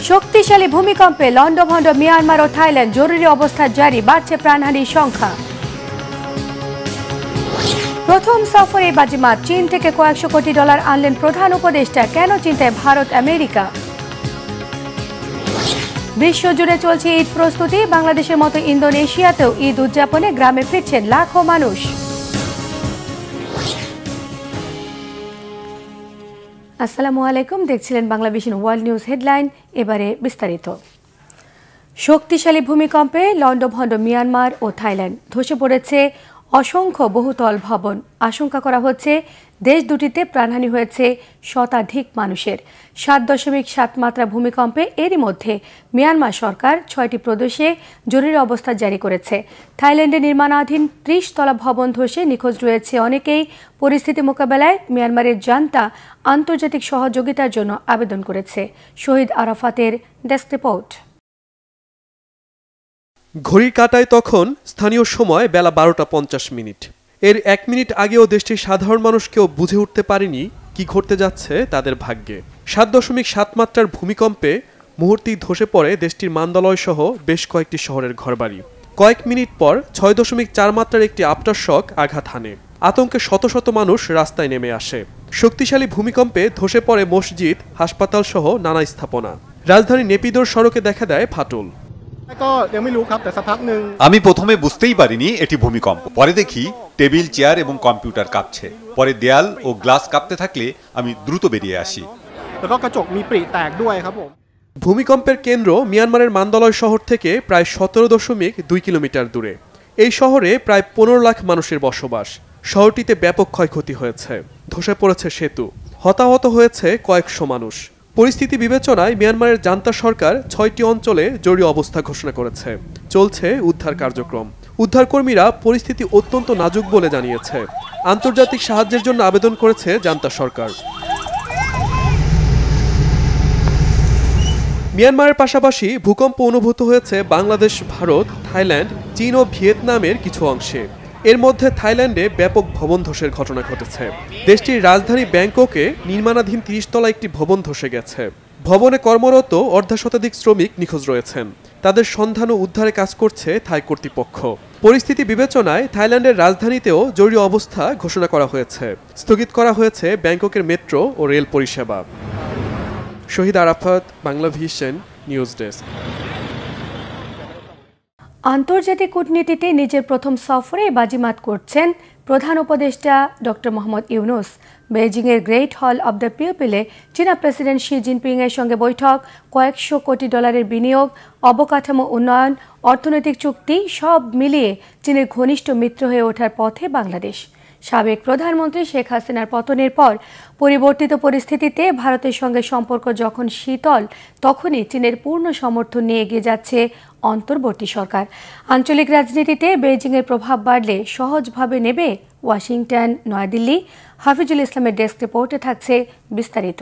শক্তিশালী ভূমিকম্পে লন্ডভন্ড মিয়ানমার ও থাইল্যান্ড, জরুরি অবস্থা জারি, বাড়ছে প্রাণহানির সংখ্যা। প্রথম সফরে বাজিমাত, চীন থেকে কয়েকশো কোটি ডলার আনলেন প্রধান উপদেষ্টা। কেন চিন্তায় ভারত আমেরিকা? বিশ্বজুড়ে চলছে ঈদ প্রস্তুতি, বাংলাদেশের মতো ইন্দোনেশিয়াতেও ঈদ উদযাপনে গ্রামে ফিরছেন লাখো মানুষ। আসসালামু আলাইকুম, দেখছিলেন বাংলাভিশন ওয়ার্ল্ড নিউজ হেডলাইন। এবারে বিস্তারিত। শক্তিশালী ভূমিকম্পে লন্ডভন্ড মিয়ানমার ও থাইল্যান্ড, ধসে পড়েছে অসংখ্য বহুতল ভবন। আশঙ্কা করা হচ্ছে দেশ দুটিতে প্রাণহানি হয়েছে শতাধিক মানুষের। 7.7 মাত্রা ভূমিকম্পে এরই মধ্যে মিয়ানমার সরকার 6টি প্রদেশে জরুরি অবস্থা জারি করেছে। থাইল্যান্ডে নির্মাণাধীন 30 তলা ভবন ধসে নিখোঁজ রয়েছে অনেকেই। পরিস্থিতি মোকাবেলায় মিয়ানমারের জান্তা আন্তর্জাতিক সহযোগিতার জন্য আবেদন করেছে। শহীদ আরাফাতের ডেস্ক রিপোর্ট। ঘড়ির কাঁটায় তখন স্থানীয় সময় বেলা 12:50। এর 1 মিনিট আগেও দেশটির সাধারণ মানুষ কেউ বুঝে উঠতে পারেনি কি ঘটতে যাচ্ছে তাদের ভাগ্যে। 7.7 মাত্রার ভূমিকম্পে মুহূর্তেই ধসে পড়ে দেশটির মান্দালয় সহ বেশ কয়েকটি শহরের ঘরবাড়ি। কয়েক মিনিট পর 6.4 মাত্রার একটি আফটার শক আঘাত হানে। আতঙ্কে শত শত মানুষ রাস্তায় নেমে আসে। শক্তিশালী ভূমিকম্পে ধসে পড়ে মসজিদ, হাসপাতাল সহ নানা স্থাপনা। রাজধানী নেপিদোর সড়কে দেখা দেয় ফাটল। আমি প্রথমে বুঝতেই পারিনি এটি ভূমিকম্প। পরে দেখি টেবিল, চেয়ার এবং কম্পিউটার কাঁপছে। পরে দেয়াল ও গ্লাস কাঁপতে থাকলে আমি দ্রুত বেরিয়ে আসি। ভূমিকম্পের কেন্দ্র মিয়ানমারের মান্দালয় শহর থেকে প্রায় 17.2 কিলোমিটার দূরে। এই শহরে প্রায় 15 লাখ মানুষের বসবাস। শহরটিতে ব্যাপক ক্ষয়ক্ষতি হয়েছে, ধসে পড়েছে সেতু, হতাহত হয়েছে কয়েকশো মানুষ। পরিস্থিতি বিবেচনায় মিয়ানমারের জান্তা সরকার 6টি অঞ্চলে জরুরি অবস্থা ঘোষণা করেছে। চলছে উদ্ধার কার্যক্রম। উদ্ধারকর্মীরা পরিস্থিতি অত্যন্ত নাজুক বলে জানিয়েছে। আন্তর্জাতিক সাহায্যের জন্য আবেদন করেছে জান্তা সরকার। মিয়ানমারের পাশাপাশি ভূকম্প অনুভূত হয়েছে বাংলাদেশ, ভারত, থাইল্যান্ড, চীন ও ভিয়েতনামের কিছু অংশে। এর মধ্যে থাইল্যান্ডে ব্যাপক ভবন ধসের ঘটনা ঘটেছে। দেশটির রাজধানী ব্যাংককে নির্মাণাধীন 30 তলা একটি ভবন ধসে গেছে। ভবনে কর্মরত অর্ধশতাধিক শ্রমিক নিখোঁজ রয়েছেন। তাদের সন্ধান ও উদ্ধারে কাজ করছে থাই কর্তৃপক্ষ। পরিস্থিতি বিবেচনায় থাইল্যান্ডের রাজধানীতেও জরুরি অবস্থা ঘোষণা করা হয়েছে। স্থগিত করা হয়েছে ব্যাংককের মেট্রো ও রেল পরিষেবা। শহীদ আরাফাত, বাংলাভিশন নিউজ ডেস্ক। আন্তর্জাতিক কূটনীতিতে নিজের প্রথম সফরে বাজিমাত করছেন প্রধান উপদেষ্টা ডক্টর মোহাম্মদ ইউনুস। বেইজিংয়ের গ্রেট হল অব দ্য পিপলে চীনা প্রেসিডেন্ট শি জিনপিং এর সঙ্গে বৈঠক, কয়েকশো কোটি ডলারের বিনিয়োগ, অবকাঠামো উন্নয়ন, অর্থনৈতিক চুক্তি সব মিলিয়ে চীনের ঘনিষ্ঠ মিত্র হয়ে ওঠার পথে বাংলাদেশ। সাবেক প্রধানমন্ত্রী শেখ হাসিনার পতনের পর পরিবর্তিত পরিস্থিতিতে ভারতের সঙ্গে সম্পর্ক যখন শীতল, তখনই চীনের পূর্ণ সমর্থন নিয়ে এগিয়ে যাচ্ছে অন্তর্বর্তী সরকার। আঞ্চলিক রাজনীতিতে বেইজিংয়ের প্রভাব বাড়লে সহজভাবে নেবে ওয়াশিংটন, নয়াদিল্লি। হাফিজুল ইসলামের ডেস্ক রিপোর্টে থাকছে বিস্তারিত।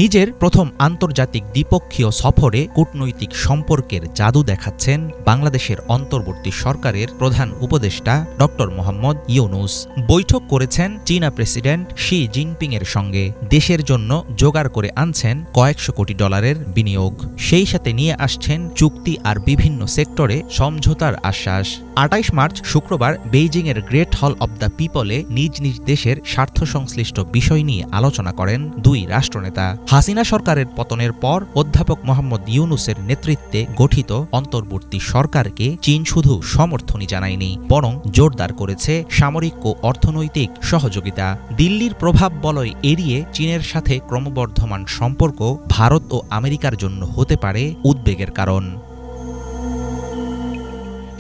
নিজের প্রথম আন্তর্জাতিক দ্বিপক্ষীয় সফরে কূটনৈতিক সম্পর্কের জাদু দেখাচ্ছেন বাংলাদেশের অন্তর্বর্তী সরকারের প্রধান উপদেষ্টা ডক্টর মোহাম্মদ ইউনুস। বৈঠক করেছেন চীনা প্রেসিডেন্ট শি জিনপিং এর সঙ্গে। দেশের জন্য জোগাড় করে আনছেন কয়েকশো কোটি ডলারের বিনিয়োগ। সেই সাথে নিয়ে আসছেন চুক্তি আর বিভিন্ন সেক্টরে সমঝোতার আশ্বাস। 28 মার্চ শুক্রবার বেইজিংয়ের গ্রেট হল অব দ্য পিপলে নিজ নিজ দেশের স্বার্থ সংশ্লিষ্ট বিষয় নিয়ে আলোচনা করেন দুই রাষ্ট্রনেতা। হাসিনা সরকারের পতনের পর অধ্যাপক মোহাম্মদ ইউনুসের নেতৃত্বে গঠিত অন্তর্বর্তী সরকারকে চীন শুধু সমর্থনই জানায়নি, বরং জোরদার করেছে সামরিক ও অর্থনৈতিক সহযোগিতা। দিল্লির প্রভাব বলয় এড়িয়ে চীনের সাথে ক্রমবর্ধমান সম্পর্ক ভারত ও আমেরিকার জন্য হতে পারে উদ্বেগের কারণ।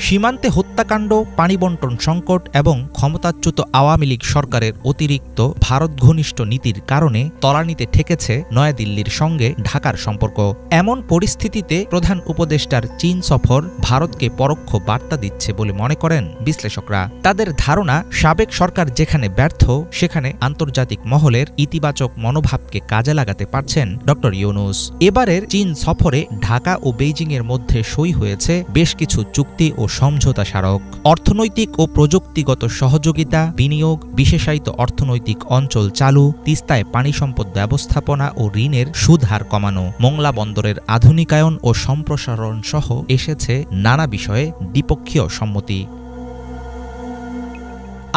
সীমান্তে হত্যাকাণ্ড, পানি বন্টন সংকট এবং ক্ষমতাচ্যুত আওয়ামী লীগ সরকারের অতিরিক্ত ভারত ঘনিষ্ঠ নীতির কারণে তলানিতে ঠেকেছে নয়াদিল্লির সঙ্গে ঢাকার সম্পর্ক। এমন পরিস্থিতিতে প্রধান উপদেষ্টার চীন সফর ভারতকে পরোক্ষ বার্তা দিচ্ছে বলে মনে করেন বিশ্লেষকরা। তাদের ধারণা, সাবেক সরকার যেখানে ব্যর্থ, সেখানে আন্তর্জাতিক মহলের ইতিবাচক মনোভাবকে কাজে লাগাতে পারছেন ডক্টর ইউনুস। এবারের চীন সফরে ঢাকা ও বেইজিংয়ের মধ্যে সই হয়েছে বেশ কিছু চুক্তি ও সমঝোতা স্মারক। অর্থনৈতিক ও প্রযুক্তিগত সহযোগিতা, বিনিয়োগ, বিশেষায়িত অর্থনৈতিক অঞ্চল চালু, তিস্তায় পানি সম্পদ ব্যবস্থাপনা ও ঋণের সুদ হার কমানো, মোংলা বন্দরের আধুনিকায়ন ও সম্প্রসারণ সহ এসেছে নানা বিষয়ে দ্বিপক্ষীয় সম্মতি।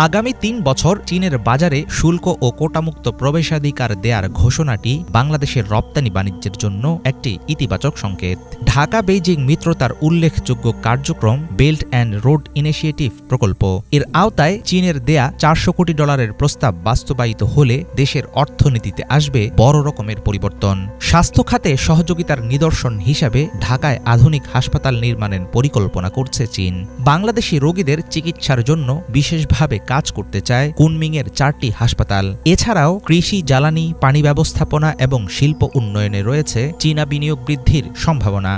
আগামী ৩ বছর চীনের বাজারে শুল্ক ও কোটামুক্ত প্রবেশাধিকার দেয়ার ঘোষণাটি বাংলাদেশের রপ্তানি বাণিজ্যের জন্য একটি ইতিবাচক সংকেত। ঢাকা বেইজিং মিত্রতার উল্লেখযোগ্য কার্যক্রম বেল্ট অ্যান্ড রোড ইনিশিয়েটিভ প্রকল্প, এর আওতায় চীনের দেয়া $400 কোটি প্রস্তাব বাস্তবায়িত হলে দেশের অর্থনীতিতে আসবে বড় রকমের পরিবর্তন। স্বাস্থ্য খাতে সহযোগিতার নিদর্শন হিসাবে ঢাকায় আধুনিক হাসপাতাল নির্মাণের পরিকল্পনা করছে চীন। বাংলাদেশি রোগীদের চিকিৎসার জন্য বিশেষভাবে কাজ করতে চায় কুনমিংয়ের 4টি হাসপাতাল। এছাড়াও কৃষি, জ্বালানি, পানি ব্যবস্থাপনা এবং শিল্প উন্নয়নে রয়েছে চীনা বিনিয়োগ বৃদ্ধির সম্ভাবনা।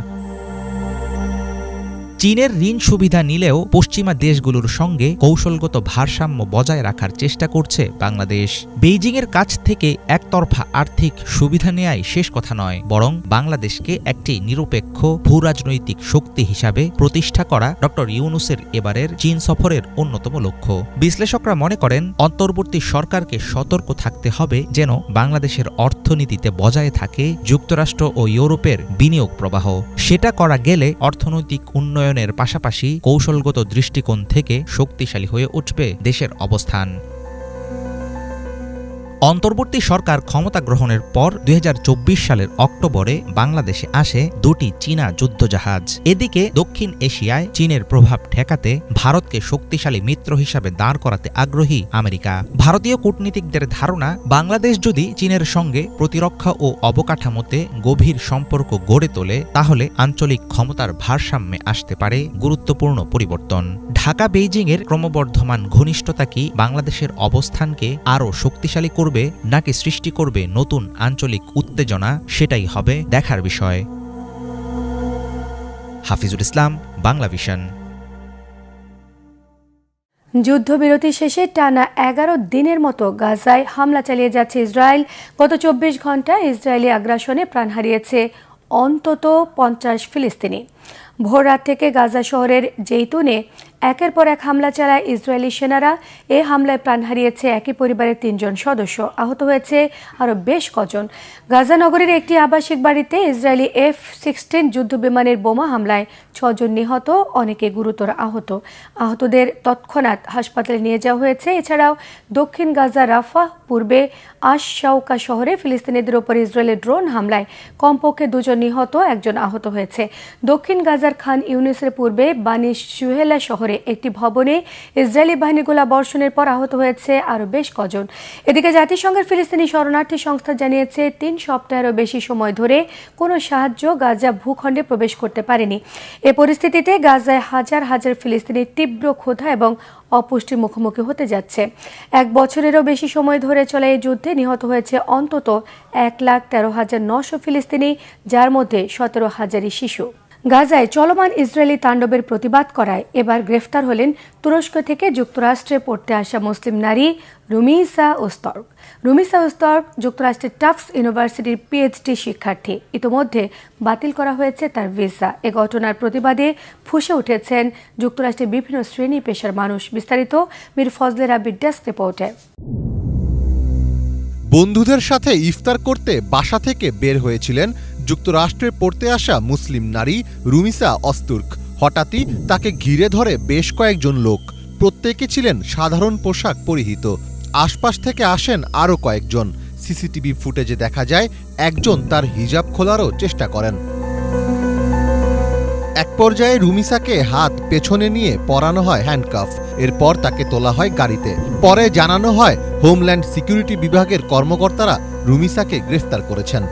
চীনের ঋণ সুবিধা নিলেও পশ্চিমা দেশগুলোর সঙ্গে কৌশলগত ভারসাম্য বজায় রাখার চেষ্টা করছে বাংলাদেশ। বেইজিংয়ের কাছ থেকে একতরফা আর্থিক সুবিধা নেয়াই শেষ কথা নয়, বরং বাংলাদেশকে একটি নিরপেক্ষ ভূরাজনৈতিক শক্তি হিসাবে প্রতিষ্ঠা করা ড ইউনূসের এবারের চীন সফরের অন্যতম লক্ষ্য। বিশ্লেষকরা মনে করেন, অন্তর্বর্তী সরকারকে সতর্ক থাকতে হবে যেন বাংলাদেশের অর্থনীতিতে বজায় থাকে যুক্তরাষ্ট্র ও ইউরোপের বিনিয়োগ প্রবাহ। সেটা করা গেলে অর্থনৈতিক উন্নয়নের পাশাপাশি কৌশলগত দৃষ্টিকোণ থেকে শক্তিশালী হয়ে উঠবে দেশের অবস্থান। অন্তর্বর্তী সরকার ক্ষমতা গ্রহণের পর 2024 সালের অক্টোবরে বাংলাদেশে আসে 2টি চীনা যুদ্ধজাহাজ। এদিকে দক্ষিণ এশিয়ায় চীনের প্রভাব ঠেকাতে ভারতকে শক্তিশালী মিত্র হিসাবে দাঁড় করাতে আগ্রহী আমেরিকা। ভারতীয় কূটনীতিকদের ধারণা, বাংলাদেশ যদি চীনের সঙ্গে প্রতিরক্ষা ও অবকাঠামোতে গভীর সম্পর্ক গড়ে তোলে তাহলে আঞ্চলিক ক্ষমতার ভারসাম্যে আসতে পারে গুরুত্বপূর্ণ পরিবর্তন। ঢাকা বেইজিংয়ের ক্রমবর্ধমান ঘনিষ্ঠতা কি বাংলাদেশের অবস্থানকে আরও শক্তিশালী করবে নাকি সৃষ্টি করবে নতুন আঞ্চলিক উত্তেজনা, সেটাই হবে দেখার বিষয়। হাফিজুল ইসলাম, বাংলাভিশন। যুদ্ধবিরতি শেষে টানা 11 দিনের মতো গাজায় হামলা চালিয়ে যাচ্ছে ইসরায়েল। গত 24 ঘণ্টায় ইসরায়েলি আগ্রাসনে প্রাণ হারিয়েছে অন্তত 50 ফিলিস্তিনি। ভোররাত থেকে গাজা শহরের জেইতুনে একের পর এক হামলা চালায় ইসরায়েলি সেনারা। এ হামলায় প্রাণ হারিয়েছে একই পরিবারের 3 জন সদস্য, আহত হয়েছে আরও বেশ কজন। গাজা নগরীর একটি আবাসিক বাড়িতে ইসরায়েলি F-16 যুদ্ধবিমানের বোমা হামলায় 6 জন নিহত, অনেকে গুরুতর আহত। আহতদের তৎক্ষণাৎ হাসপাতালে নিয়ে যাওয়া হয়েছে। এছাড়াও দক্ষিণ গাজা রাফাহ, পূর্বে আশ-শাউকা শহরে ফিলিস্তিনিদের ওপর ইসরায়েলের ড্রোন হামলায় কমপক্ষে 2 জন নিহত, 1 জন আহত হয়েছে। দক্ষিণ গাজার খান ইউনিসের পূর্বে বানি সুহেলা শহরে একটি ভবনে ইসরায়েলি বাহিনী গোলা বর্ষণের পর আহত হয়েছে আরও বেশ কজন। এদিকে জাতিসংঘের ফিলিস্তিনি শরণার্থী সংস্থা জানিয়েছে 3 সপ্তাহেরও বেশি সময় ধরে কোনো সাহায্য গাজা ভূখণ্ডে প্রবেশ করতে পারেনি। এ পরিস্থিতিতে গাজায় হাজার হাজার ফিলিস্তিনি তীব্র ক্ষুধা এবং অপুষ্টির মুখোমুখি হতে যাচ্ছে। 1 বছরেরও বেশি সময় ধরে চলা এই যুদ্ধে নিহত হয়েছে অন্তত 1,13,900 ফিলিস্তিনি, যার মধ্যে 17,000 শিশু। গাজায় চলমান ইসরায়েলি তাণ্ডবের প্রতিবাদ করায় এবার গ্রেফতার হলেন তুরস্ক থেকে যুক্তরাষ্ট্রে পড়তে আসা মুসলিম নারী রুমিসা ওস্তর্গ। রুমিসা ওস্তর্গ যুক্তরাষ্ট্রের টাফটস ইউনিভার্সিটির PhD শিক্ষার্থী। ইতোমধ্যে বাতিল করা হয়েছে তার ভিসা। এ ঘটনার প্রতিবাদে ফুঁসে উঠেছেন যুক্তরাষ্ট্রের বিভিন্ন শ্রেণী পেশার মানুষ। বিস্তারিত মীর ফজলে রাব্বির ডেস্ক রিপোর্টে। বন্ধুদের সাথে ইফতার করতে বাসা থেকে বের হয়েছিলেন যুক্তরাষ্ট্রে পড়তে আসা মুসলিম নারী রুমিসা ওস্তর্গ। হঠাৎই তাকে ঘিরে ধরে বেশ কয়েকজন লোক। প্রত্যেকে ছিলেন সাধারণ পোশাক পরিহিত। আশপাশ থেকে আসেন আরও কয়েকজন। সিসিটিভি ফুটেজে দেখা যায় একজন তার হিজাব খোলারও চেষ্টা করেন। এক পর্যায়ে রুমিসাকে হাত পেছনে নিয়ে পরানো হয় হ্যান্ডকাফ। এরপর তাকে তোলা হয় গাড়িতে। পরে জানানো হয় হোমল্যান্ড সিকিউরিটি বিভাগের কর্মকর্তারা রুমিসাকে গ্রেফতার করেছেন।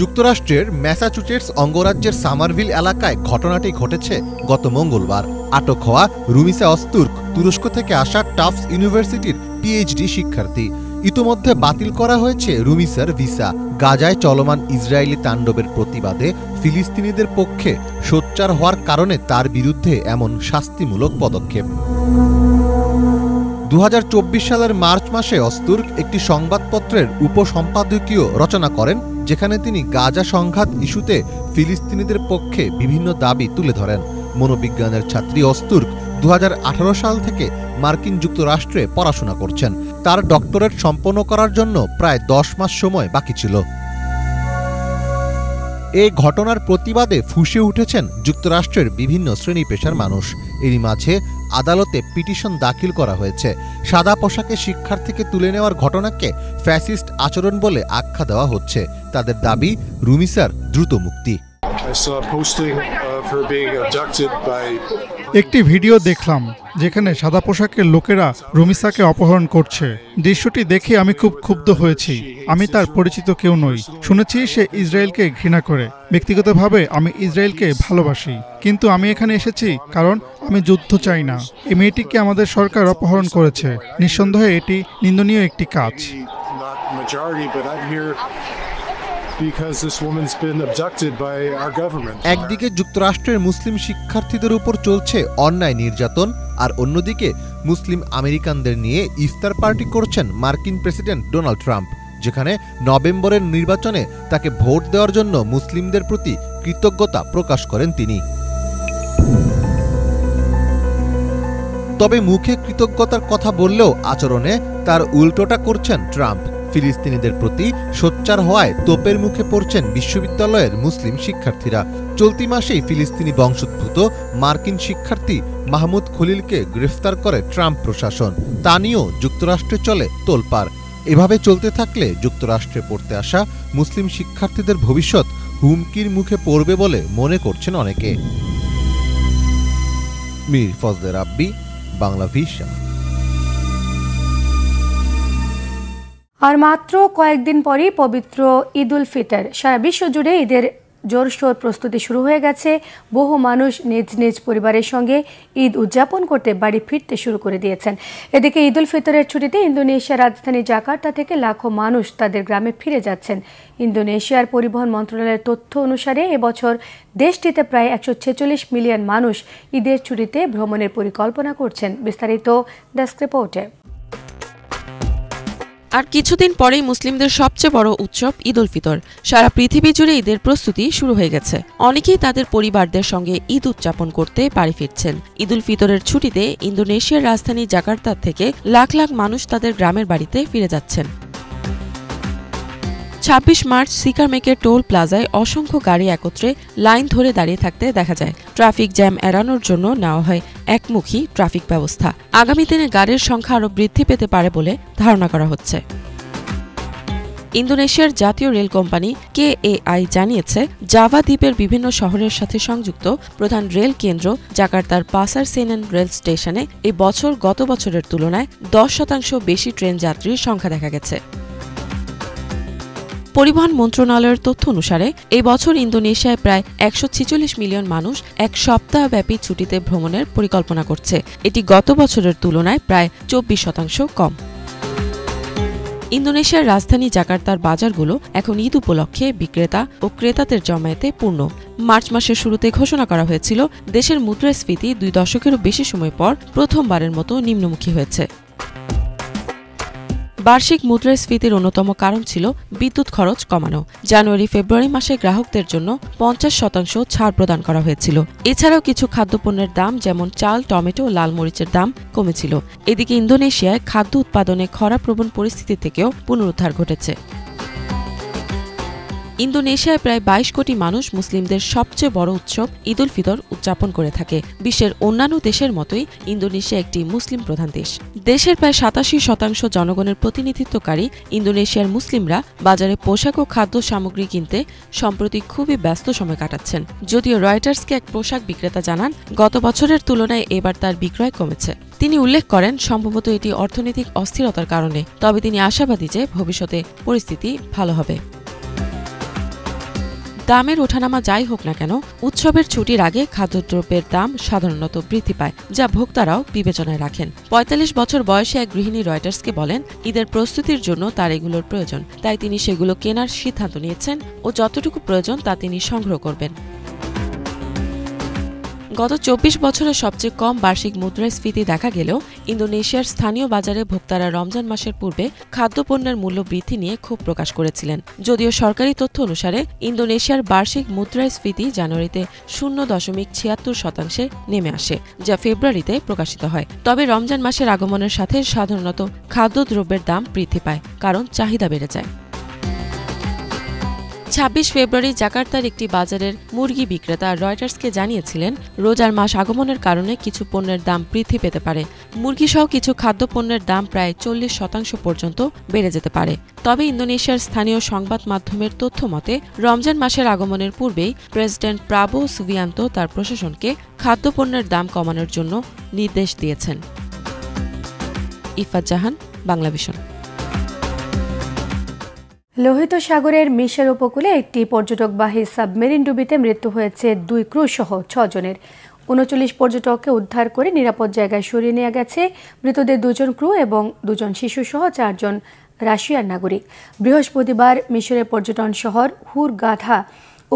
যুক্তরাষ্ট্রের ম্যাসাচুসেটস অঙ্গরাজ্যের সামারভিল এলাকায় ঘটনাটি ঘটেছে গত মঙ্গলবার। আটক হওয়া রুমিসা ওস্তর্গ তুরস্ক থেকে আসা টাফটস ইউনিভার্সিটির PhD শিক্ষার্থী। ইতোমধ্যে বাতিল করা হয়েছে রুমিসার ভিসা। গাজায় চলমান ইসরায়েলি তাণ্ডবের প্রতিবাদে ফিলিস্তিনিদের পক্ষে সোচ্চার হওয়ার কারণে তার বিরুদ্ধে এমন শাস্তিমূলক পদক্ষেপ। 2024 সালের মার্চ মাসে অস্তুর্ক একটি সংবাদপত্রের উপসম্পাদকীয় রচনা করেন, যেখানে তিনি গাজা সংঘাত ইস্যুতে ফিলিস্তিনিদের পক্ষে বিভিন্ন দাবি তুলে ধরেন। মনোবিজ্ঞানের ছাত্রী অস্তুর্ক 2018 সাল থেকে মার্কিন যুক্তরাষ্ট্রে পড়াশোনা করছেন। তার ডক্টরেট সম্পন্ন করার জন্য প্রায় 10 মাস সময় বাকি ছিল। এই ঘটনার প্রতিবাদে ফুঁসে উঠেছেন যুক্তরাষ্ট্রের বিভিন্ন শ্রেণী পেশার মানুষ। এরই মাঝে আদালতে পিটিশন দাখিল করা হয়েছে। সাদা পোশাকে শিক্ষার্থীকে তুলে নেওয়ার ঘটনাকে ফ্যাসিস্ট আচরণ বলে আখ্যা দেওয়া হচ্ছে। তাদের দাবি রুমিসার দ্রুত মুক্তি। একটি ভিডিও দেখলাম যেখানে সাদা পোশাকের লোকেরা রুমিসাকে অপহরণ করছে। দৃশ্যটি দেখে আমি খুব ক্ষুব্ধ হয়েছি। আমি তার পরিচিত কেউ নই। শুনেছি সে ইসরায়েলকে ঘৃণা করে। ব্যক্তিগতভাবে আমি ইসরায়েলকে ভালোবাসি, কিন্তু আমি এখানে এসেছি কারণ আমি যুদ্ধ চাই না। এই মেয়েটিকে আমাদের সরকার অপহরণ করেছে। নিঃসন্দেহে এটি নিন্দনীয় একটি কাজ। একদিকে যুক্তরাষ্ট্রের মুসলিম শিক্ষার্থীদের উপর চলছে অন্যায় নির্যাতন, আর অন্যদিকে মুসলিম আমেরিকানদের নিয়ে ইফতার পার্টি করছেন মার্কিন প্রেসিডেন্ট ডোনাল্ড ট্রাম্প, যেখানে নভেম্বরের নির্বাচনে তাকে ভোট দেওয়ার জন্য মুসলিমদের প্রতি কৃতজ্ঞতা প্রকাশ করেন তিনি। তবে মুখে কৃতজ্ঞতার কথা বললেও আচরণে তার উল্টোটা করছেন ট্রাম্প। ফিলিস্তিনিদের প্রতি সোচ্চার হওয়ায় তোপের মুখে পড়ছেন বিশ্ববিদ্যালয়ের মুসলিম শিক্ষার্থীরা। চলতি মাসেই ফিলিস্তিনি বংশোদ্ভূত মার্কিন শিক্ষার্থী মাহমুদ খলিলকে গ্রেফতার করে ট্রাম্প প্রশাসন। তা নিয়েও যুক্তরাষ্ট্রে চলে তোলপাড়। এভাবে চলতে থাকলে যুক্তরাষ্ট্রে পড়তে আসা মুসলিম শিক্ষার্থীদের ভবিষ্যৎ হুমকির মুখে পড়বে বলে মনে করছেন অনেকে। মীর ফজলে রাব্বি, বাংলা ভিশন। আর মাত্র কয়েকদিন পরই পবিত্র ঈদ উল ফিতর। সারা বিশ্ব জুড়ে ঈদের জোরশোর প্রস্তুতি শুরু হয়ে গেছে। বহু মানুষ নিজ নিজ পরিবারের সঙ্গে ঈদ উদযাপন করতে বাড়ি ফিরতে শুরু করে দিয়েছেন। এদিকে ঈদ উল ফিতরের ছুটিতে ইন্দোনেশিয়ার রাজধানী জাকার্তা থেকে লাখো মানুষ তাদের গ্রামে ফিরে যাচ্ছেন। ইন্দোনেশিয়ার পরিবহন মন্ত্রণালয়ের তথ্য অনুসারে এবছর দেশটিতে প্রায় 146 মিলিয়ন মানুষ ঈদের ছুটিতে ভ্রমণের পরিকল্পনা করছেন। বিস্তারিত ডেস্ক রিপোর্টে। আর কিছুদিন পরেই মুসলিমদের সবচেয়ে বড় উৎসব ঈদ উল ফিতর। সারা পৃথিবী জুড়ে ঈদের প্রস্তুতি শুরু হয়ে গেছে। অনেকেই তাদের পরিবারদের সঙ্গে ঈদ উদযাপন করতে বাড়ি ফিরছেন। ঈদ উল ফিতরের ছুটিতে ইন্দোনেশিয়ার রাজধানী জাকার্তা থেকে লাখ লাখ মানুষ তাদের গ্রামের বাড়িতে ফিরে যাচ্ছেন। 26 মার্চ সিকারমেকের টোল প্লাজায় অসংখ্য গাড়ি একত্রে লাইন ধরে দাঁড়িয়ে থাকতে দেখা যায়। ট্রাফিক জ্যাম এড়ানোর জন্য নেওয়া হয় একমুখী ট্রাফিক ব্যবস্থা। আগামী দিনে গাড়ির সংখ্যা আরও বৃদ্ধি পেতে পারে বলে ধারণা করা হচ্ছে। ইন্দোনেশিয়ার জাতীয় রেল কোম্পানি KAI জানিয়েছে, জাভা দ্বীপের বিভিন্ন শহরের সাথে সংযুক্ত প্রধান রেল কেন্দ্র জাকার্তার পাসার সেনেন রেল স্টেশনে এই বছর গত বছরের তুলনায় 10% বেশি ট্রেন যাত্রীর সংখ্যা দেখা গেছে। পরিবহন মন্ত্রণালয়ের তথ্য অনুসারে এই বছর ইন্দোনেশিয়ায় প্রায় 146 মিলিয়ন মানুষ এক সপ্তাহব্যাপী ছুটিতে ভ্রমণের পরিকল্পনা করছে। এটি গত বছরের তুলনায় প্রায় 24% কম। ইন্দোনেশিয়ার রাজধানী জাকার্তার বাজারগুলো এখন ঈদ উপলক্ষে বিক্রেতা ও ক্রেতাদের জমায়েতে পূর্ণ। মার্চ মাসের শুরুতে ঘোষণা করা হয়েছিল দেশের মুদ্রাস্ফীতি 2 দশকেরও বেশি সময় পর প্রথমবারের মতো নিম্নমুখী হয়েছে। বার্ষিক মুদ্রাস্ফীতির অন্যতম কারণ ছিল বিদ্যুৎ খরচ কমানো। জানুয়ারি ফেব্রুয়ারি মাসে গ্রাহকদের জন্য 50% ছাড় প্রদান করা হয়েছিল। এছাড়াও কিছু খাদ্যপণ্যের দাম যেমন চাল, টমেটো ও লাল মরিচের দাম কমেছিল। এদিকে ইন্দোনেশিয়ায় খাদ্য উৎপাদনে খরাপ্রবণ পরিস্থিতি থেকেও পুনরুদ্ধার ঘটেছে। ইন্দোনেশিয়ায় প্রায় 22 কোটি মানুষ মুসলিমদের সবচেয়ে বড় উৎসব ঈদ উল ফিতর উদযাপন করে থাকে। বিশ্বের অন্যান্য দেশের মতোই ইন্দোনেশিয়া একটি মুসলিম প্রধান দেশ। দেশের প্রায় 87% জনগণের প্রতিনিধিত্বকারী ইন্দোনেশিয়ার মুসলিমরা বাজারে পোশাক ও খাদ্য সামগ্রী কিনতে সম্প্রতি খুবই ব্যস্ত সময় কাটাচ্ছেন। যদিও রয়টার্সকে এক পোশাক বিক্রেতা জানান, গত বছরের তুলনায় এবার তার বিক্রয় কমেছে। তিনি উল্লেখ করেন, সম্ভবত এটি অর্থনৈতিক অস্থিরতার কারণে, তবে তিনি আশাবাদী যে ভবিষ্যতে পরিস্থিতি ভালো হবে। দামের ওঠানামা যাই হোক না কেন, উৎসবের ছুটির আগে খাদ্যদ্রব্যের দাম সাধারণত বৃদ্ধি পায়, যা ভোক্তারাও বিবেচনায় রাখেন। 45 বছর বয়সী এক গৃহিণী রয়টার্সকে বলেন, ঈদের প্রস্তুতির জন্য তার এগুলোর প্রয়োজন, তাই তিনি সেগুলো কেনার সিদ্ধান্ত নিয়েছেন ও যতটুকু প্রয়োজন তা তিনি সংগ্রহ করবেন। গত ২৪ বছরে সবচেয়ে কম বার্ষিক মুদ্রাস্ফীতি দেখা গেলেও ইন্দোনেশিয়ার স্থানীয় বাজারে ভোক্তারা রমজান মাসের পূর্বে খাদ্যপণ্যের মূল্য বৃদ্ধি নিয়ে ক্ষোভ প্রকাশ করেছিলেন। যদিও সরকারি তথ্য অনুসারে ইন্দোনেশিয়ার বার্ষিক মুদ্রাস্ফীতি জানুয়ারিতে 0.76% নেমে আসে, যা ফেব্রুয়ারিতে প্রকাশিত হয়। তবে রমজান মাসের আগমনের সাথে সাধারণত খাদ্যদ্রব্যের দাম বৃদ্ধি পায়, কারণ চাহিদা বেড়ে যায়। ২৬ ফেব্রুয়ারি জাকার্তার একটি বাজারের মুরগি বিক্রেতা রয়টার্সকে জানিয়েছিলেন, রোজার মাস আগমনের কারণে কিছু পণ্যের দাম বৃদ্ধি পেতে পারে। মুরগিসহ কিছু খাদ্যপণ্যের দাম প্রায় 40% পর্যন্ত বেড়ে যেতে পারে। তবে ইন্দোনেশিয়ার স্থানীয় সংবাদ মাধ্যমের তথ্য মতে রমজান মাসের আগমনের পূর্বেই প্রেসিডেন্ট প্রাবো সুবিয়ান্তো তার প্রশাসনকে খাদ্যপণ্যের দাম কমানোর জন্য নির্দেশ দিয়েছেন। ইফাত জাহান, বাংলাভিশন। লোহিত সাগরের মিশর উপকূলে একটি পর্যটকবাহী সাবমেরিন ডুবিতে মৃত্যু হয়েছে 2 ক্রু সহ 6 জনের। 39 পর্যটককে উদ্ধার করে নিরাপদ জায়গায় সরিয়ে নেওয়া গেছে। মৃতদের 2 জন ক্রু এবং 2 জন শিশু সহ 4 জন রাশিয়ার নাগরিক। বৃহস্পতিবার মিশরের পর্যটন শহর হুরগাধা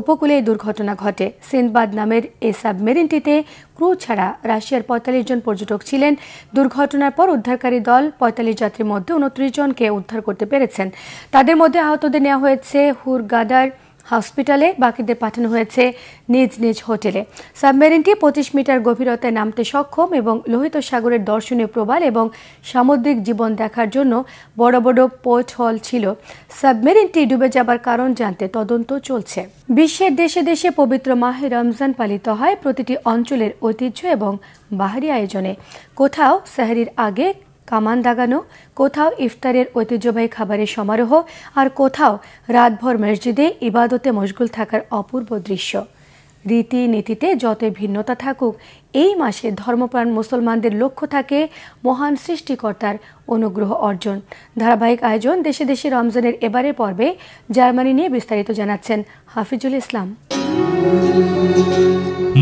উপকূলে এই দুর্ঘটনা ঘটে। সিনবাদ নামের এই সাবমেরিনটিতে ক্রু ছাড়া রাশিয়ার 45 জন পর্যটক ছিলেন। দুর্ঘটনার পর উদ্ধারকারী দল 45 যাত্রীর মধ্যে 29 জনকে উদ্ধার করতে পেরেছেন। তাদের মধ্যে আহতদের নেওয়া হয়েছে হুরগাদার হসপিটালে, বাকিদের পাঠানো হয়েছে নিজ নিজ হোটেলে। সাবমেরিনটি 25 মিটার গভীরতায় নামতে সক্ষম এবং লোহিত সাগরের দর্শনীয় প্রবাল এবং সামুদ্রিক জীবন দেখার জন্য বড় বড় পোর্ট হল ছিল। সাবমেরিনটি ডুবে যাবার কারণ জানতে তদন্ত চলছে। বিশ্বের দেশে দেশে পবিত্র মাহে রমজান পালিত হয় প্রতিটি অঞ্চলের ঐতিহ্য এবং বাহারি আয়োজনে। কোথাও সেহরির আগে কামান দাগানো, কোথাও ইফতারের ঐতিহ্যবাহী খাবারের সমারোহ, আর কোথাও রাতভর মসজিদে ইবাদতে মশগুল থাকার অপূর্ব দৃশ্য। রীতিনীতিতে যত ভিন্নতা থাকুক, এই মাসে ধর্মপ্রাণ মুসলমানদের লক্ষ্য থাকে মহান সৃষ্টিকর্তার অনুগ্রহ অর্জন। ধারাবাহিক আয়োজন দেশে দেশে রমজানের এবারের পর্বে জার্মানি নিয়ে বিস্তারিত জানাচ্ছেন হাফিজুল ইসলাম।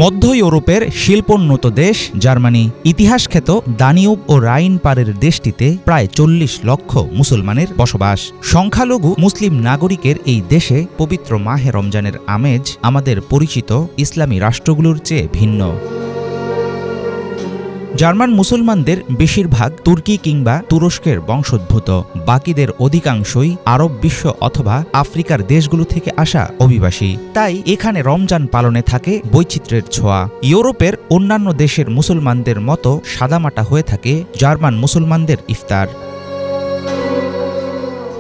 মধ্য ইউরোপের শিল্পোন্নত দেশ জার্মানি, ইতিহাসখ্যাত দানিউব ও রাইন পারের দেশটিতে প্রায় 40 লক্ষ মুসলমানের বসবাস। সংখ্যালঘু মুসলিম নাগরিকের এই দেশে পবিত্র মাহে রমজানের আমেজ আমাদের পরিচিত ইসলামী রাষ্ট্রগুলোর চেয়ে ভিন্ন। জার্মান মুসলমানদের বেশিরভাগ তুর্কি কিংবা তুরস্কের বংশোদ্ভূত, বাকিদের অধিকাংশই আরব বিশ্ব অথবা আফ্রিকার দেশগুলো থেকে আসা অভিবাসী। তাই এখানে রমজান পালনে থাকে বৈচিত্র্যের ছোঁয়া। ইউরোপের অন্যান্য দেশের মুসলমানদের মতো সাদামাটা হয়ে থাকে জার্মান মুসলমানদের ইফতার।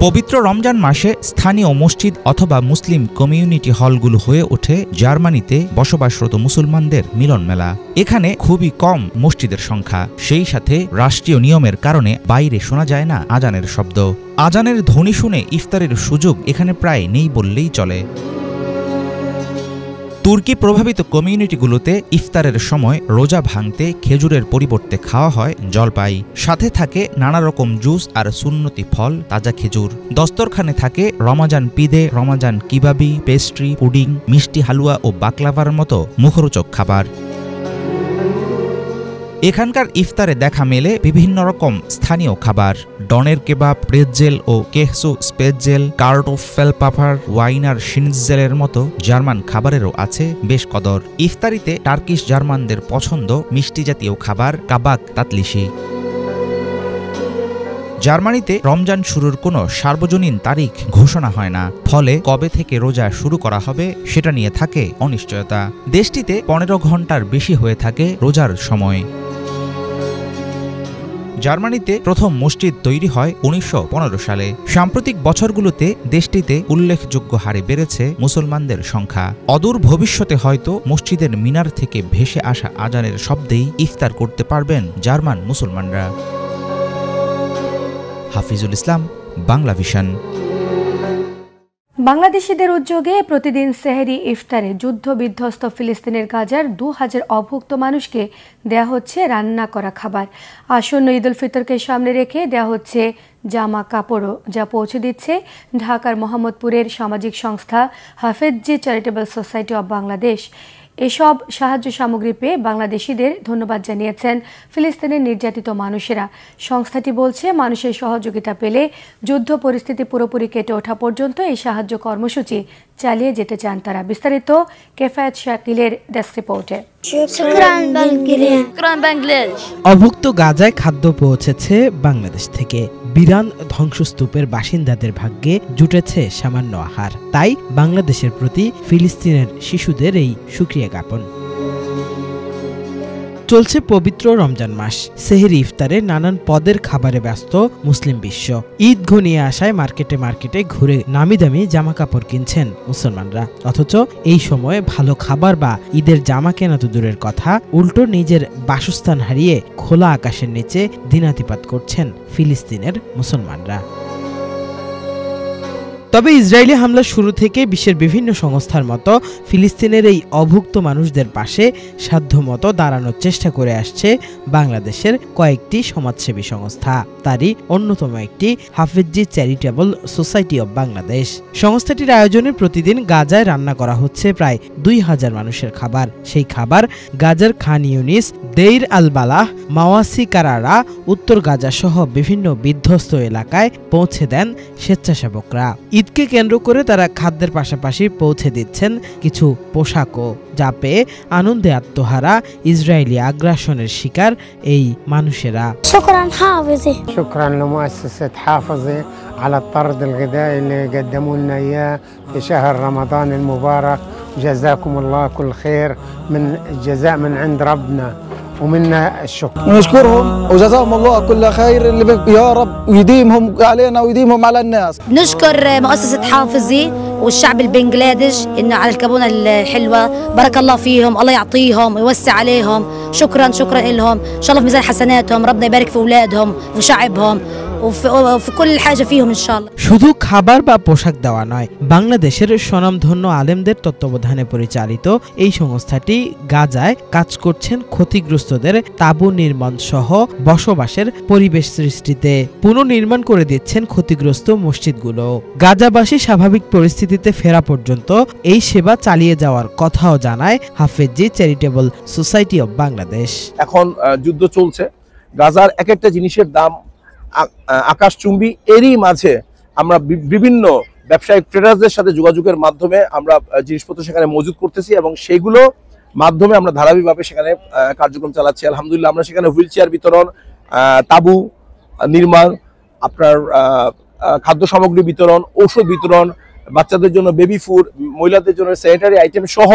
পবিত্র রমজান মাসে স্থানীয় মসজিদ অথবা মুসলিম কমিউনিটি হলগুলো হয়ে ওঠে জার্মানিতে বসবাসরত মুসলমানদের মিলন মেলা। এখানে খুবই কম মসজিদের সংখ্যা, সেই সাথে রাষ্ট্রীয় নিয়মের কারণে বাইরে শোনা যায় না আজানের শব্দ। আজানের ধ্বনি শুনে ইফতারের সুযোগ এখানে প্রায় নেই বললেই চলে। তুর্কি প্রভাবিত কমিউনিটিগুলোতে ইফতারের সময় রোজা ভাঙতে খেজুরের পরিবর্তে খাওয়া হয় জলপাই, সাথে থাকে নানা রকম জুস আর সুন্নতি ফল, তাজা খেজুর। দস্তরখানে থাকে রমাজান পিদে, রমাজান কিবাবি, পেস্ট্রি, পুডিং, মিষ্টি হালুয়া ও বাকলাভার মতো মুখরোচক খাবার। এখানকার ইফতারে দেখা মেলে বিভিন্ন রকম স্থানীয় খাবার, ডনের কেবাব, প্রেটজেল ও কেহসু স্পেটজেল, কার্টোফেলপাফার, ওয়াইনার শিনজেলের মতো জার্মান খাবারেরও আছে বেশ কদর। ইফতারিতে টার্কিশ জার্মানদের পছন্দ মিষ্টি জাতীয় খাবার কাবাক তাতলিশি। জার্মানিতে রমজান শুরুর কোনো সার্বজনীন তারিখ ঘোষণা হয় না, ফলে কবে থেকে রোজা শুরু করা হবে সেটা নিয়ে থাকে অনিশ্চয়তা। দেশটিতে 15 ঘন্টার বেশি হয়ে থাকে রোজার সময়। জার্মানিতে প্রথম মসজিদ তৈরি হয় 1915 সালে। সাম্প্রতিক বছরগুলোতে দেশটিতে উল্লেখযোগ্য হারে বেড়েছে মুসলমানদের সংখ্যা। অদূর ভবিষ্যতে হয়তো মসজিদের মিনার থেকে ভেসে আসা আজানের শব্দেই ইফতার করতে পারবেন জার্মান মুসলমানরা। হাফিজুল ইসলাম, বাংলাভিশন। বাংলাদেশিদের উদ্যোগে প্রতিদিন সেহরি ইফতারে যুদ্ধ বিধ্বস্ত ফিলিস্তিনের গাজার 2000 অভুক্ত মানুষকে দেয়া হচ্ছে রান্না করা খাবার। আসন্ন ঈদ উল ফিতরকে সামনে রেখে দেয়া হচ্ছে জামা কাপড়ও, যা পৌঁছে দিচ্ছে ঢাকার মোহাম্মদপুরের সামাজিক সংস্থা Hafezi charitable society of Bangladesh. এসব সাহায্য সামগ্রী পেয়ে বাংলাদেশিদের ধন্যবাদ জানিয়েছেন ফিলিস্তিনের নির্যাতিত মানুষেরা। সংস্থাটি বলছে, মানুষের সহযোগিতা পেলে যুদ্ধ পরিস্থিতি পুরোপুরি কেটে ওঠা পর্যন্ত এই সাহায্য কর্মসূচি চালিয়ে যেতে চান তারা। বিস্তারিত কেফায়েত শাকিলের ডেস্ক রিপোর্টে। অভুক্ত গাজায় খাদ্য পৌঁছেছে বাংলাদেশ থেকে। বিরান ধ্বংসস্তূপের বাসিন্দাদের ভাগ্যে জুটেছে সামান্য আহার। তাই বাংলাদেশের প্রতি ফিলিস্তিনের শিশুদের এই শুকরিয়া জ্ঞাপন। চলছে পবিত্র রমজান মাস। সেহরি ইফতারে নানান পদের খাবারে ব্যস্ত মুসলিম বিশ্ব। ঈদ ঘনিয়ে আসায় মার্কেটে মার্কেটে ঘুরে নামি দামি জামা কাপড় কিনছেন মুসলমানরা। অথচ এই সময়ে ভালো খাবার বা ঈদের জামা কেনা তো দূরের কথা, উল্টো নিজের বাসস্থান হারিয়ে খোলা আকাশের নিচে দিনাতিপাত করছেন ফিলিস্তিনের মুসলমানরা। তবে ইসরায়েলি হামলা শুরু থেকে বিশ্বের বিভিন্ন সংস্থার মতো ফিলিস্তিনের এই অভুক্ত মানুষদের পাশে সাধ্যমতো দাঁড়ানোর চেষ্টা করে আসছে বাংলাদেশের কয়েকটি সমাজসেবী সংস্থা। তারই অন্যতম একটি Hafezi charitable society of Bangladesh. সংস্থাটির আয়োজনে প্রতিদিন গাজায় রান্না করা হচ্ছে প্রায় 2000 মানুষের খাবার। সেই খাবার গাজার খান ইউনিস, দেইর আল বালাহ, মাওয়াসি কারারা, উত্তর গাজা সহ বিভিন্ন বিধ্বস্ত এলাকায় পৌঁছে দেন স্বেচ্ছাসেবকরা। ঈদকে কেন্দ্র করে তারা খাদ্যের পাশাপাশি পৌঁছে দিচ্ছেন কিছু পোশাকও, যা পেয়ে আনন্দে আত্মহারা ইসরায়েলি আগ্রাসনের শিকার এই মানুষেরা। শুকরান لمؤسسة حافظة على الطرد الغذائي اللي قدموا لنا اياه في شهر رمضان المبارك. جزاكم الله كل خير، من الجزاء من عند ربنا ومنا الشكر. نشكرهم وجزاهم الله كل خير اللي يا رب ويديمهم علينا ويديمهم على الناس. نشكر مؤسسة حافظي والشعب البنغلاديش انه على الكابونة الحلوة، بارك الله فيهم، الله يعطيهم ويوسع عليهم. شكرا شكرا لهم، ان شاء الله في ميزان حسناتهم، ربنا يبارك في اولادهم وشعبهم وفي كل حاجة فيهم ان شاء الله. শুধু খাবার বা পোশাক দেওয়া নয়, বাংলাদেশের স্বনামধন্য আলেমদের তত্ত্বাবধানে পরিচালিত এই সংস্থাটি গাজায় কাজ করছেন ক্ষতিগ্রস্তদের তাঁবু নির্মাণ সহ বসবাসের পরিবেশ সৃষ্টিতে। পুনর্নির্মাণ করে দিচ্ছেন ক্ষতিগ্রস্ত মসজিদগুলো। গাজাবাসী স্বাভাবিক পরিস্থিতিতে ফেরা পর্যন্ত এই সেবা চালিয়ে যাওয়ার কথাও জানায় Hafezi charitable society of Bangladesh. এখন যুদ্ধ চলছে, গাজার এক একটা জিনিসের দাম আকাশচুম্বী। এরই মাঝে আমরা বিভিন্ন ব্যবসায়িক ট্রেডার্সদের সাথে যোগাযোগের মাধ্যমে আমরা জিনিসপত্র সেখানে মজুত করতেছি এবং সেগুলো মাধ্যমে আমরা ধারাবাহিকভাবে সেখানে কার্যক্রম চালাচ্ছি। আলহামদুলিল্লাহ আমরা সেখানে হুইল চেয়ার বিতরণ, তাঁবু নির্মাণ, আপনার খাদ্য সামগ্রী বিতরণ, ঔষধ বিতরণ, বাচ্চাদের জন্য বেবি ফুড, মহিলাদের জন্য স্যানিটারি আইটেম সহ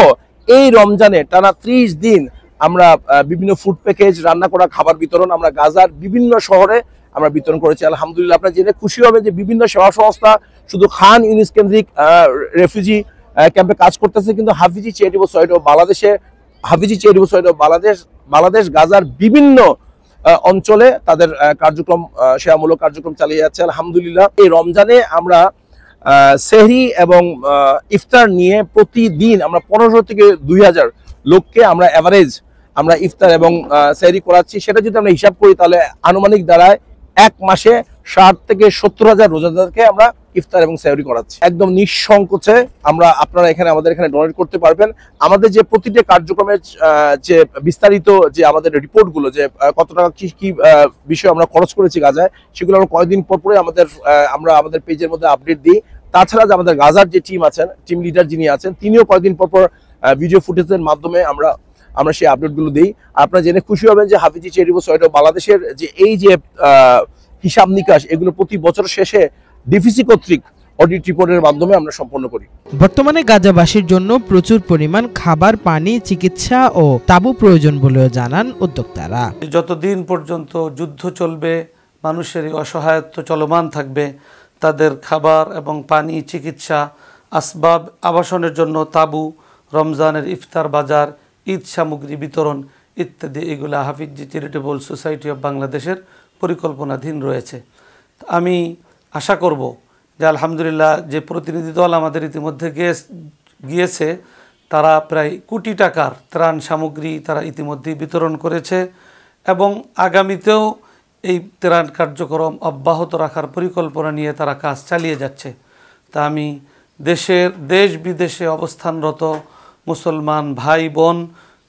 এই রমজানে টানা 30 দিন আমরা বিভিন্ন ফুড প্যাকেজ, রান্না করা খাবার বিতরণ আমরা গাজার বিভিন্ন শহরে আমরা বিতরণ করেছি। আলহামদুলিল্লাহ আপনারা জেনে খুশি হবে যে বিভিন্ন সেবা সংস্থা শুধু খান ইউনিস কেন্দ্রিক রেফিউজি ক্যাম্পে কাজ করতেছে, কিন্তু হাফিজি চ্যারিটেবল সোসাইটি অব বাংলাদেশে বাংলাদেশ গাজার বিভিন্ন অঞ্চলে তাদের কার্যক্রম, সেবামূলক কার্যক্রম চালিয়ে যাচ্ছে। আলহামদুলিল্লাহ এই রমজানে আমরা সেহরি এবং ইফতার নিয়ে প্রতিদিন আমরা 1500 থেকে 2000 লোককে আমরা অ্যাভারেজ আমরা ইফতার এবং সেহরি করাচ্ছি। সেটা যদি আমরা হিসাব করি তাহলে আনুমানিক দাঁড়ায় 1 মাসে 60 থেকে 70,000 রোজাদারকে আমরা ইফতার এবং সেহরি করাচ্ছি। একদম নিঃসংকোচে আপনারা আমাদের এখানে ডোনেট করতে পারবেন। আমাদের যে প্রতিটি কার্যক্রমের যে বিস্তারিত যে আমাদের রিপোর্টগুলো, যে কত টাকা কি বিষয়ে আমরা খরচ করেছি গাজায়, সেগুলো আমরা কয়েকদিন পর পরে আমরা আমাদের পেজের মধ্যে আপডেট দিই। তাছাড়া যে আমাদের গাজার যে টিম আছেন, টিম লিডার যিনি আছেন, তিনিও কয়েকদিন পর ভিডিও ফুটেজের মাধ্যমে আমরা সেই আপডেটগুলো দিই। আপনারা জেনে খুশি হবেন যে হাফিজি চ্যারিটেবল সোসাইটি অব বাংলাদেশের যে এই যে হিসাব নিকাশ, এগুলো প্রতি বছর শেষে ডিফিসি কর্তৃক অডিট রিপোর্টের মাধ্যমে আমরা সম্পন্ন করি। বর্তমানে গাজাবাসীর জন্য প্রচুর পরিমাণ খাবার, পানি, চিকিৎসা ও তাঁবু প্রয়োজন বলেও জানান উদ্যোক্তারা। যতদিন পর্যন্ত যুদ্ধ চলবে, মানুষের অসহায়ত্ব চলমান থাকবে, তাদের খাবার এবং পানি, চিকিৎসা, আসবাব, আবাসনের জন্য তাঁবু, রমজানের ইফতার বাজার, ঈদ সামগ্রী বিতরণ ইত্যাদি, এগুলো হাফিজি চ্যারিটেবল সোসাইটি অব বাংলাদেশের পরিকল্পনাধীন রয়েছে। আমি আশা করব যে আলহামদুলিল্লাহ যে প্রতিনিধি দল আমাদের ইতিমধ্যে গিয়েছে, তারা প্রায় কোটি টাকার ত্রাণ সামগ্রী তারা ইতিমধ্যেই বিতরণ করেছে এবং আগামীতেও এই ত্রাণ কার্যক্রম অব্যাহত রাখার পরিকল্পনা নিয়ে তারা কাজ চালিয়ে যাচ্ছে। তা আমি দেশ বিদেশে অবস্থানরত মুসলমান ভাই বোন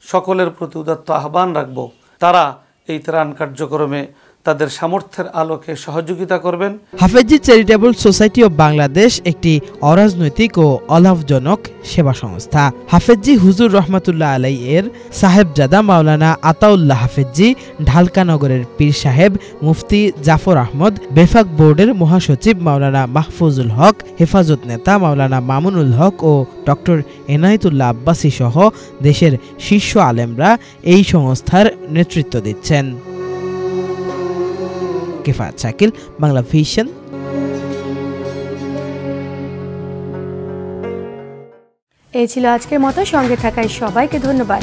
সকলের প্রতি উদাত্ত আহ্বান রাখব, তারা এই ত্রাণ কার্যক্রমে তাদের সামর্থ্যের আলোকে সহযোগিতা করবেন। Hafezi charitable society of Bangladesh একটি অরাজনৈতিক ও অলাভজনক সেবা সংস্থা। হাফেজি হুজুর রহমাতুল্লাহ আলাই এর সাহেবজাদা মাওলানা আতাউল্লাহ হাফেজি, ঢালকা নগরের পীর সাহেব মুফতি জাফর আহমদ, বেফাক বোর্ডের মহাসচিব মাওলানা মাহফুজুল হক, হেফাজত নেতা মাওলানা মামুনুল হক ও ডক্টর এনায়েতুল্লাহ আব্বাসী সহ দেশের শীর্ষ আলেমরা এই সংস্থার নেতৃত্ব দিচ্ছেন। কিফায়াত শাকিল, বাংলা ভিশন। এই ছিল আজকের মতো, সঙ্গে থাকায় সবাইকে ধন্যবাদ।